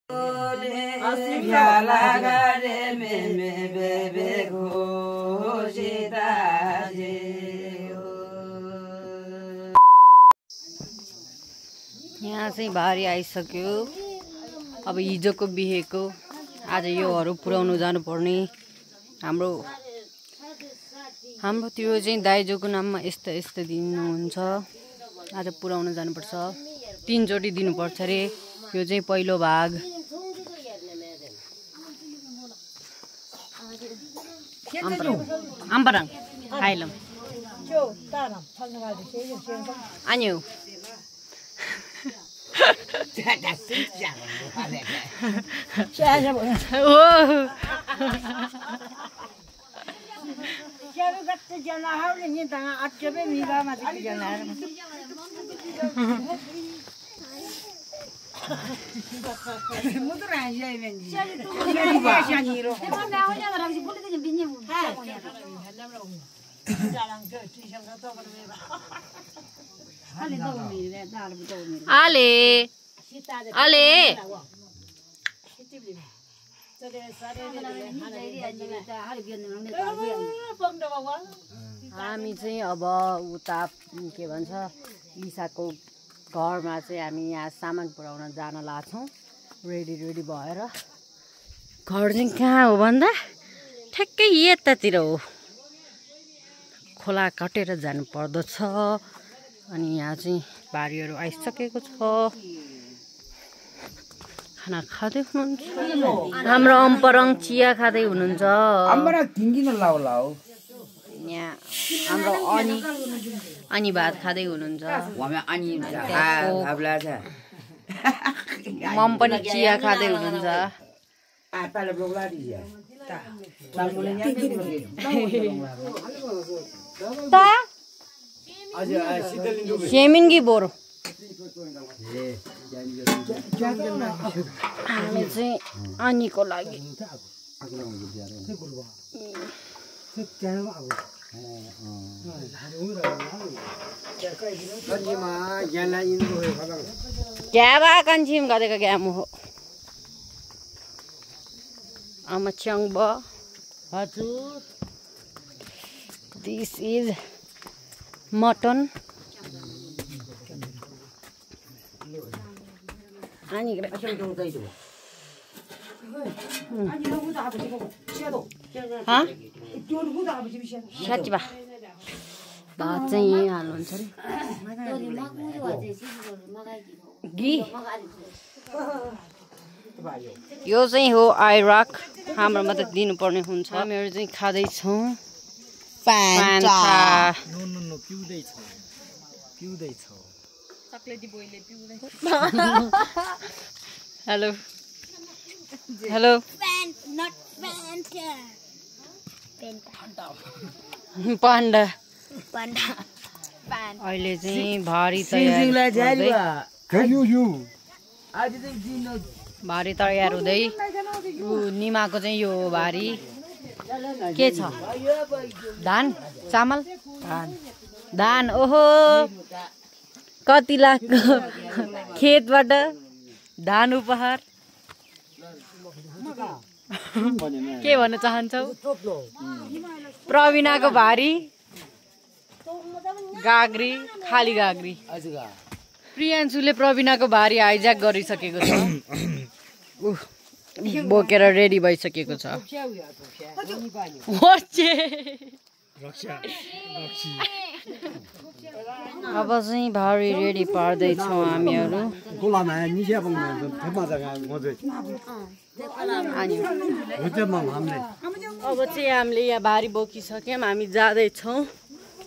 यहाँ चाहिँ भारी आइसक्यो। अब हिजोको बिहेको आज योहरू पुर्याउनु जानुपर्ने। हाम्रो त्यो चाहिँ दाइजोको नाममा यस्तो दिनुहुन्छ। आज पुर्याउन जानुपर्छ। 3 चोटि दिनुपर्छ रे। यो चाहिँ पहिलो भाग। आम्पराङ खाइलम आन्यौ हामी चाहिँ अब उता के भन्छ लिसाको घरमा चाहिँ हामी यहाँ सामान पुर्याउन जान लाग्छौँ। रेडी भएर घर चाहिँ कहाँ हो भन्दा ठ्याक्कै यतातिर हो। खोला कटेर जानु पर्दछ। अनि यहाँ चाहिँ बारीहरू आइसकेको छ। खाना खाँदै हुनुहुन्छ। हाम्रो अम्परङ चिया खाँदै हुनुहुन्छ। यहाँ हाम्रो अनि भात खाँदै हुनुहुन्छ। मम पनि चिया खाँदै हुनुहुन्छ। सेमिनगी बोरो हामी चाहिँ अनीको लागि ग्याबा कन्सिम गरेको ग्यामु हो। आमाच्याङ्ब हजुर। This is mutton. साँच्ची बा भात चाहिँ यहीँ हाल्नुहुन्छ अरे। घी यो चाहिँ हो आइराक। हाम्रोमा त दिनुपर्ने हुन्छ। हामीहरू चाहिँ खाँदैछौँ पान्टा। Hello panda. अहिले चाहिँ भारी तयार हुँदै निमाको चाहिँ यो भारी के छ? धान चामल धान। ओहो कति लाख खेतबाट धान उपहार। के भन्न चाहन्छौ? प्रवीणाको भारी गाग्री खाली गाग्री। प्रियान्शुले प्रवीणाको भारी हाइज्याक गरिसकेको छ। बोकेर रेडी भइसकेको छ। अब चाहिँ भारी रेडी पार्दैछौँ हामीहरू। अब चाहिँ हामीले यहाँ भारी बोकिसक्यौँ। हामी जाँदैछौँ।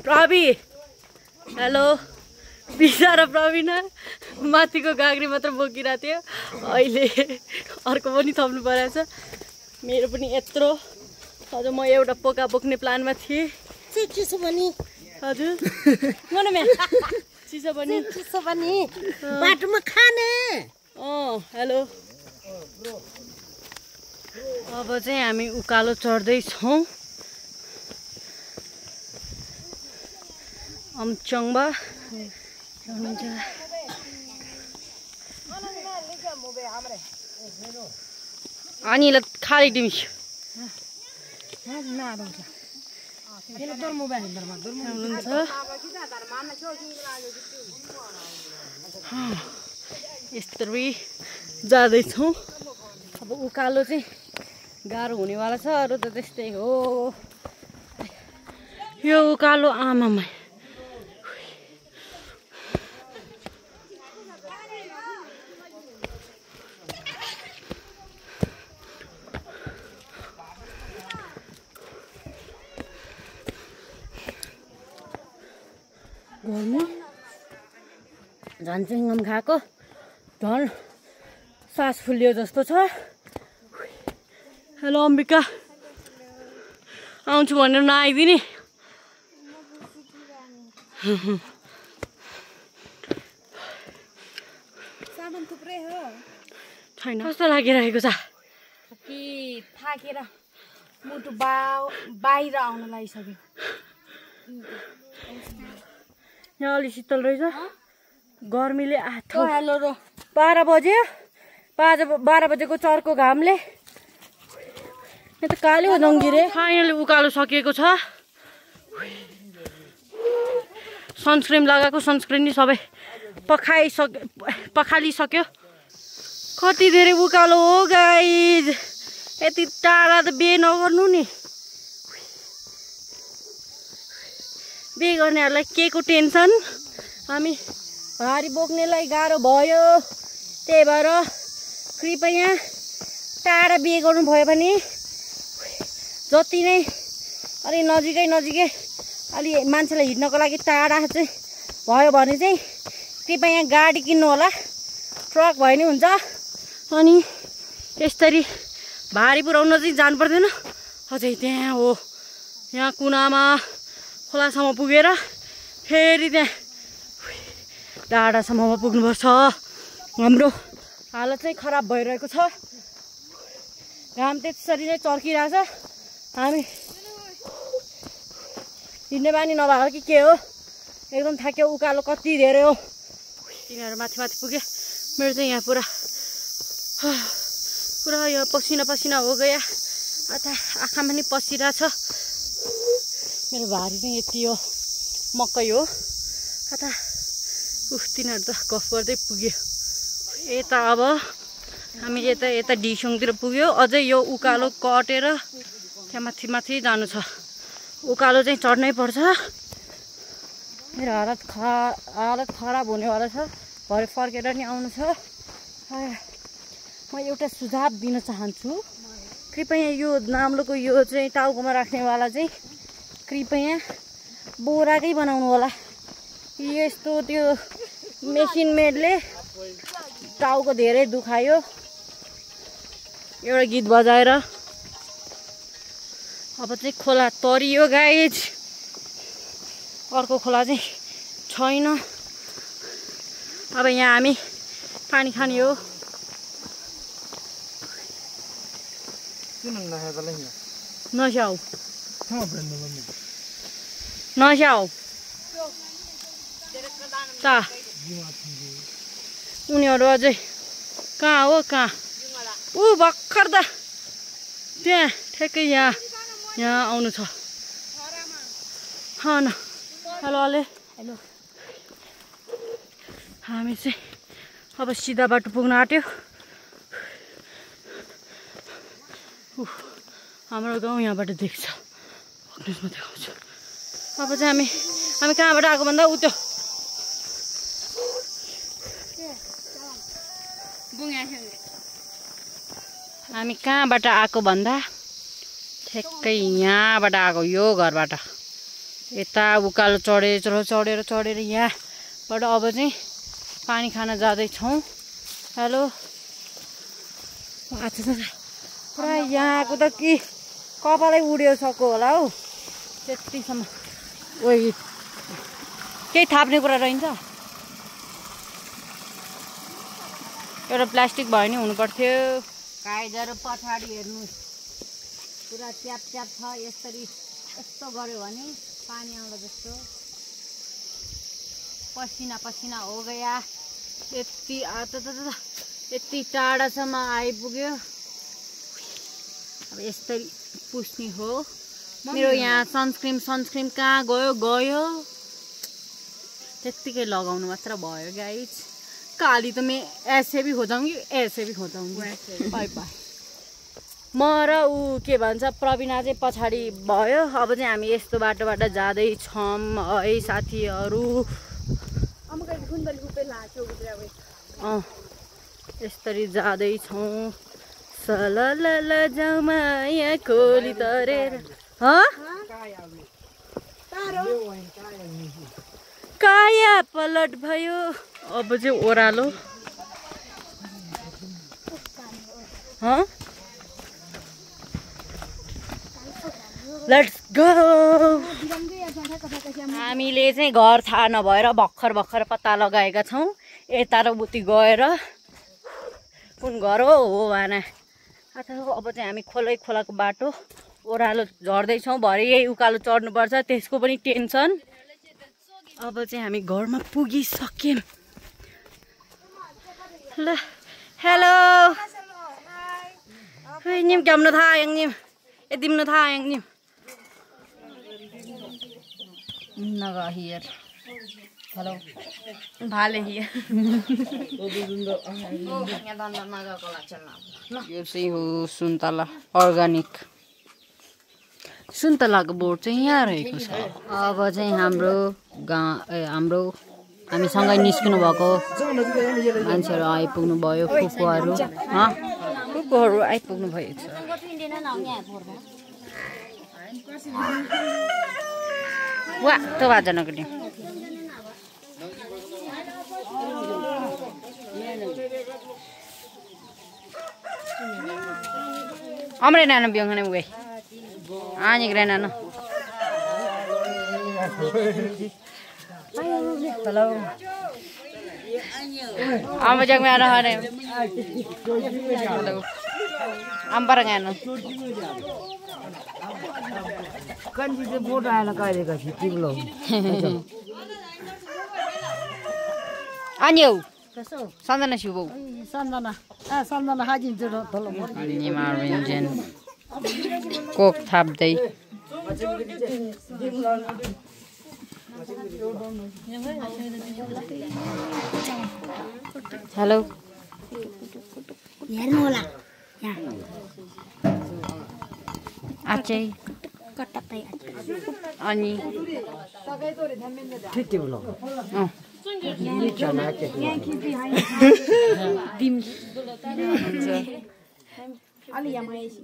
प्रवी हेलो। बिचारा प्रवीणा माथिको गाग्री मात्र बोकिरहेको थियो। अहिले अर्को पनि थप्नु परेछ। मेरो पनि यत्रो। अझ म एउटा पोका बोक्ने प्लानमा थिएँ। चिसो पनि हजुर चिसो पनि बाटोमा खाने। हेलो। अब चाहिँ हामी उकालो चढ्दैछौँ। अम्चङ्बा अनि ल खाली तिमी हुनुहुन्छ यस्तरी जाँदैछौँ। अब उकालो चाहिँ गाह्रो हुनेवाला छ, अरू त त्यस्तै हो। यो उकालो आमामा गर्मी झन् चिङ्गम खाएको झन् सास फुल्यो जस्तो छ। हेलो अम्बिका, आउँछु भनेर नआइदिने। सामान थुप्रै हो छैन, कस्तो लागिरहेको छ कि थाकेर मुटु बाहिर आउन लागिसक्यो। यहाँ अलि शीतल रहेछ, गर्मीले आठो। हेलो र 12 बज्यो, 12 बजेको चर्को घामले यहाँ त कालो जङ्गिरे। फाइनली उकालो सकिएको छ। सनस्क्रिन लगाएको, सनस्क्रिन नि सबै पखालिसक्यो। कति धेरै उकालो हो गाइज, यति टाढा त बिहे नगर्नु नि। बिहे गर्नेहरूलाई के को टेन्सन, हामी भारी बोक्नेलाई गाह्रो भयो। त्यही भएर कृपया टाढा बिहे गर्नु भयो भने जति नै अलि नजिकै अलि मान्छेलाई हिँड्नको लागि टाढा चाहिँ भयो भने चाहिँ कृपया गाडी किन्नु होला, ट्रक भयो नि हुन्छ। अनि यसरी भारी पुऱ्याउन चाहिँ जानु पर्दैन। अझै त्यहाँ हो, यहाँ कुनामा खोलासम्म पुगेर फेरि त्यहाँ डाँडासम्ममा पुग्नुपर्छ। हाम्रो हालत चाहिँ खराब भइरहेको छ। घाम त्यसरी नै चर्किरहेछ। हामी हिँड्ने बानी नभएको कि के हो, एकदम थाक्यो। उकालो कति धेरै हो। तिनीहरू माथि पुगे, मेरो चाहिँ यहाँ पुरा यो पसिना हो गया। अथा आँखामा पनि पसिरहेछ। मेरो भारी चाहिँ यति हो, मकै हो। अथा तिनीहरू त गफ गर्दै पुग्यो। यता अब हामी यता डिसङतिर पुग्यो। अझै यो उकालो कटेर त्यहाँ माथि जानु छ। उकालो चाहिँ चढ्नै पर्छ। मेरो हालत खराब हुनेवाला छ। भरे फर्केर नि आउनु छ। म एउटा सुझाव दिन चाहन्छु, कृपया यो नाम्लोको यो चाहिँ टाउकोमा राख्नेवाला चाहिँ कृपया बोराकै बनाउनु होला। यस्तो त्यो मेसिन मेडले टाउको धेरै दुखायो। एउटा गीत बजाएर अब चाहिँ खोला तरियो गाइज। अर्को खोला चाहिँ छैन। अब यहाँ हामी पानी खाने हो। नस्याउ उनीहरू अझै कहाँ हो, कहाँ भर्खर त त्यहाँ ठ्याक्कै यहाँ आउनु छ। न हेलो अले, हेलो। हामी चाहिँ अब सिधा बाटो पुग्न आँट्यो। हाम्रो गाउँ यहाँबाट देख्छ। न्युजमा देखाउँछु। अब चाहिँ हामी कहाँबाट आएको भन्दा त्यो हामी कहाँबाट आएको भन्दा ठ्याक्कै यहाँबाट आएको, यो घरबाट। यता उकालो चढेर यहाँबाट अब चाहिँ पानी खान जाँदैछौँ। हेलो, पुरा यहाँको त कि कपालै उड्यो सको होला हौ त्यतिसम्म। ओइ केही थाप्ने कुरा रहन्छ। एउटा प्लास्टिक भयो नि हुनुपर्थ्यो। काइजर पछाडि हेर्नुहोस्, पुरा च्याप छ। यस्तो गऱ्यो भने पानी आउँदा जस्तो पसिना हो गया। यति यति टाढासम्म आइपुग्यो अब यस्तै पुस्ने हो मेरो यहाँ सनस्क्रिन कहाँ गयो त्यतिकै लगाउनु मात्र भयो गाइज काली त मैं ऐसे भी हो जाऊंगी ऐसे भी हो जाऊंगी बाई बाई म र ऊ के भन्छ प्रवीणा चाहिँ पछाडि भयो अब चाहिँ हामी यस्तो बाटोबाट जाँदैछौँ है साथीहरू यसरी जाँदैछौँ सलल जाउँ माया कोली तरेर काया पलट भयो अब चाहिँ ओह्रालो लेट्स गो हामीले चाहिँ घर थाहा नभएर भर्खर पत्ता लगाएका छौँ यता र उति गएर कुन घर हो भन अब चाहिँ हामी खोलाको बाटो ओह्रालो झर्दैछौँ भरे यही उकालो चढ्नुपर्छ त्यसको पनि टेन्सन अब चाहिँ हामी घरमा पुगिसक्यौँ ल हेलो निम क्याम्नु थाहा निम ए तिम्रो थाहा निम नगा हियर हेलो भाले हियर यो चाहिँ हो सुन्तला अर्ग्यानिक सुन्तलाको बोर्ड चाहिँ यहाँ रहेको छ अब चाहिँ हाम्रो हामीसँगै निस्किनु भएको मान्छेहरू आइपुग्नु भयो फुपूहरू आइपुग्नु भएको छ वा त्यो बाजनको नि अमरे नानो बिहान उयो आनिक रे नानो हेलो आम जग में आ रहा है आम पर गानो kan di board ala kaya ka si tiblo anyo sandana shubo sandana hajin jero tholo ni marinjen kok thapdai hello हेर्नु होला आचै कट्टै अनि ठीक है बोलो दिम अलि यहाँ आएछ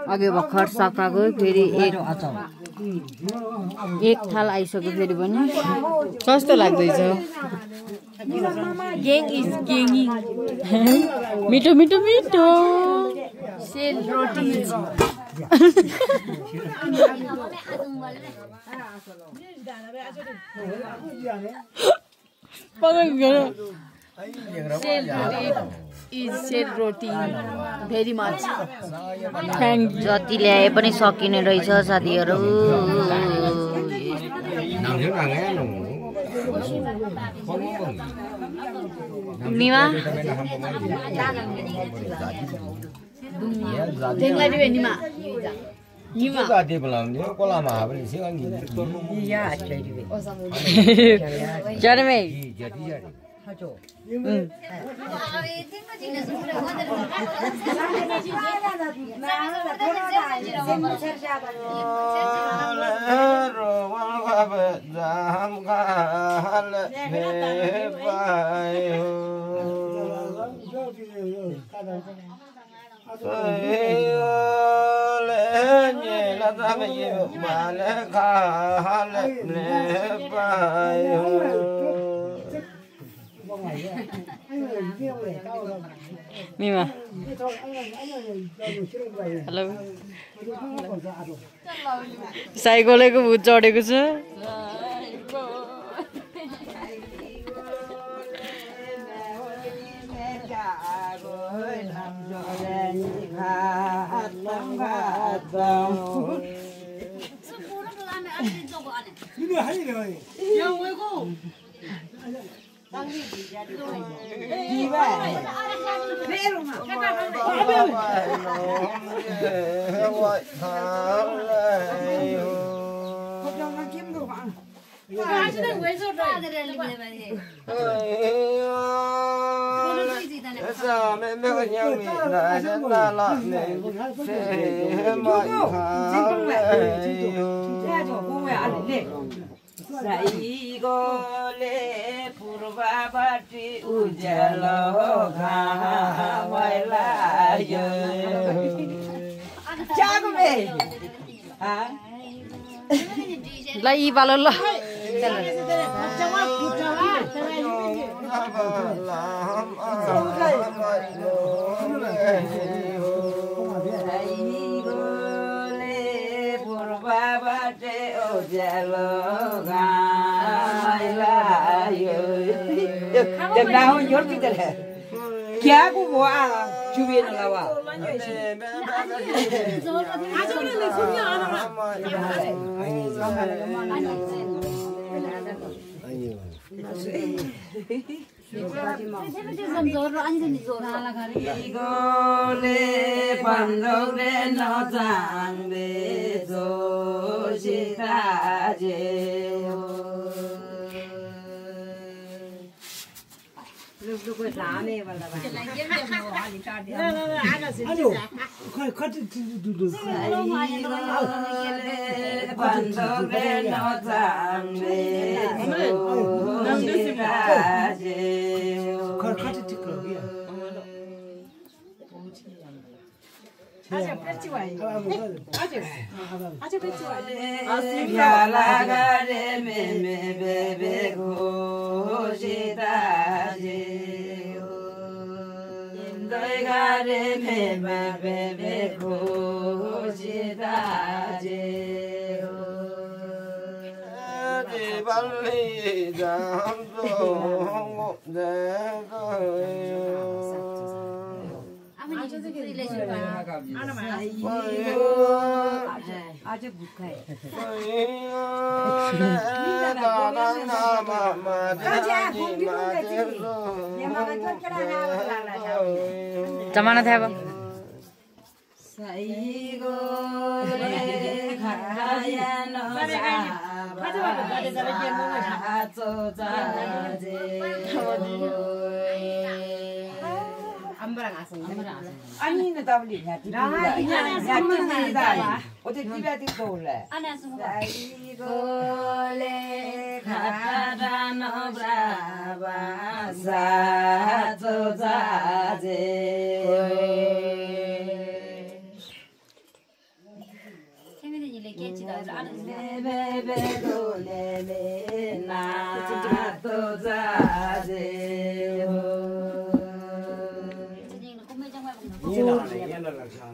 अघि भर्खर सकाएको फेरि एक थाल आइसक्यो फेरि पनि कस्तो लाग्दैछ गेङ इज गेङिङ मिठो मिठो मिठो सेल रोटी सेल रोटी भेरी मच जति ल्याए पनि सकिने रहेछ साथीहरू निमा जन्मे मिमा हेलो साइकलको भूत चढेको छ साइगोले पूर्वपट्टि उज्यालो घामैलायो जागमे ल यी पालो ल पूर्वपट्टि उज्यालो घामैलायो जग्गाहो योर्ति तले क्या को बुआ चुबे न लावा गोले बन्दौरे नजाङ्बे जो सीताजे 아주 북해. जमाना था अब 아니는 더블이냐? 디비다. 어디 디비다 올래? 이거래 가다는 브라바 사조자제. 베베도레레 나도자제.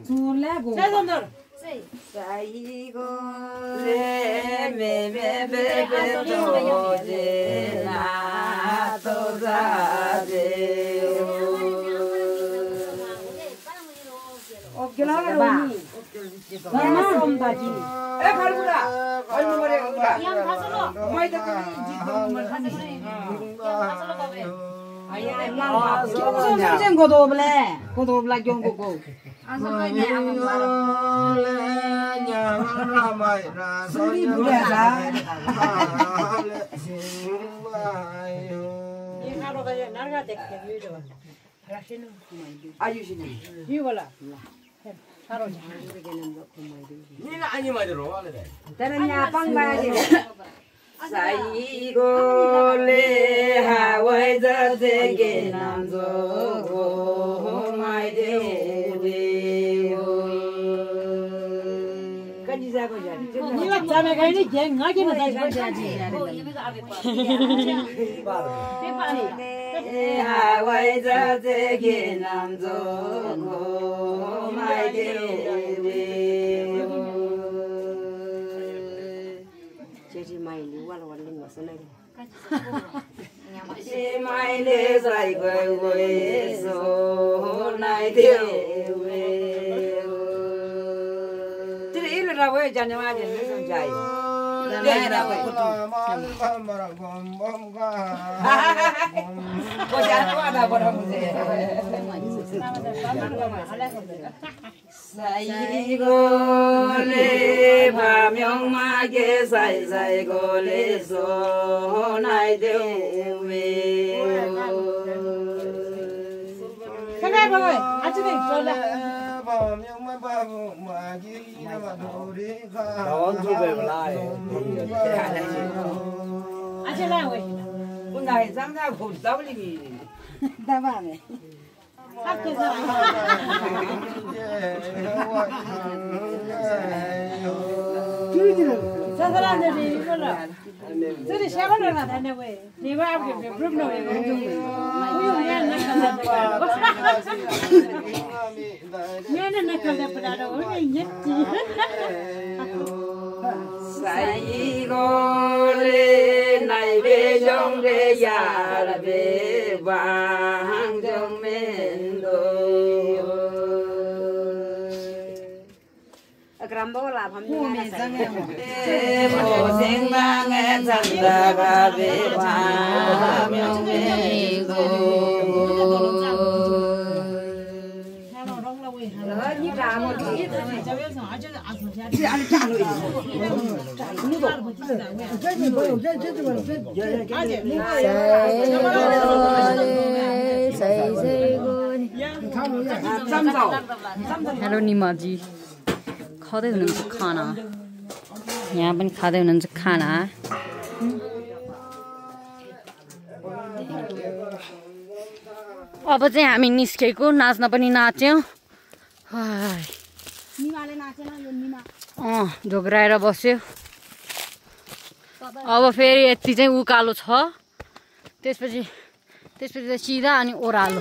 둘레고 사이고 레메베베베도제 나도자제. 어깨라니 얼마나 온다지. 에 갈구라. 얼마 머리 갈구라. 양 가서로. 뭐이다 그니 지금 하지. 경선 고도 블래 고도 블라 경고고 소리 부려라 아주시네 이거라 니는 아니 맞으러 와래 때는야 빵 가야지 사이고레 하와이자 되게 남조고 마이데레오 간지자고 자리 니가 자매 가니 갱하기는 다시 가야지 하와이 자제기 남조고 마이데웨 제지 마일리 왈왈리 왔으네 마일리 사이고에서 나이데웨 들이 일어나고 자녀아들 무슨 자이 사이고래 밤영마게 사이사이고래서 나이데웨 생각해봐요. 아침에 졸라. 아침에 왜? 오늘 장사고 더블리기 나만에. 학교에서 저 사람들이 이걸로 저리 샤워를 하네 왜? 네가 아버지 그룹 놓에 우유는 얘는 내가 보다도 우리 냈지. 사이고래 나이베정래 야라베 방정맨도 그람보라 밤중에 고생방에 잔다가베 방명맨도 हेलो निमाजी खाँदै हुनुहुन्छ खाना यहाँ पनि खाँदै हुनुहुन्छ खाना अब चाहिँ हामी निस्केको नाच्न पनि नाच्यौँ झोक्राएर बस्यो अब फेरि यति चाहिँ उकालो छ त्यसपछि चाहिँ सिधा अनि ओह्रालो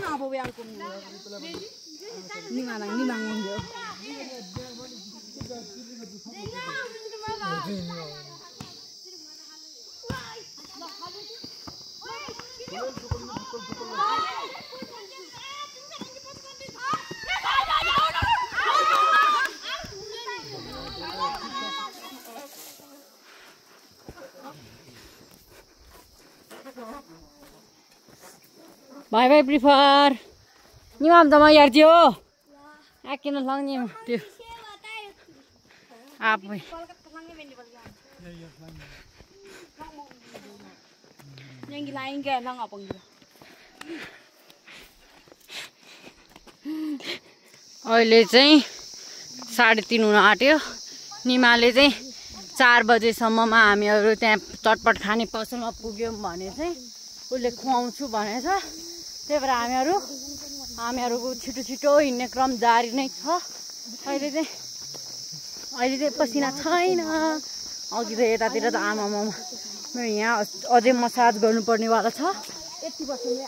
Bye bye prefer. Nhưng mà tao giờ chưa? À kia nó lăng nhiều. Tiêu. À vậy. Nhưng cái này cái lăng ở bằng gì? अहिले चाहिँ 3:30 हुन आँट्यो निमाले चाहिँ 4 बजेसम्ममा हामीहरू त्यहाँ चटपट खाने पसलमा पुग्यौँ भने चाहिँ उसले खुवाउँछु भनेछ त्यही भएर हामीहरूको छिटो हिँड्ने क्रम जारी नै छ अहिले चाहिँ पसिना छैन अघि त यतातिर त आमामा मेरो यहाँ अझै मसाज गर्नुपर्नेवाला छ यति बस्ने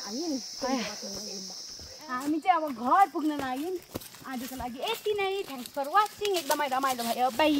हामी चाहिँ अब घर पुग्न लाग्यौँ आजको लागि यति नै थ्याङ्क्स फर वाचिङ एकदमै रमाइलो भयो बाइ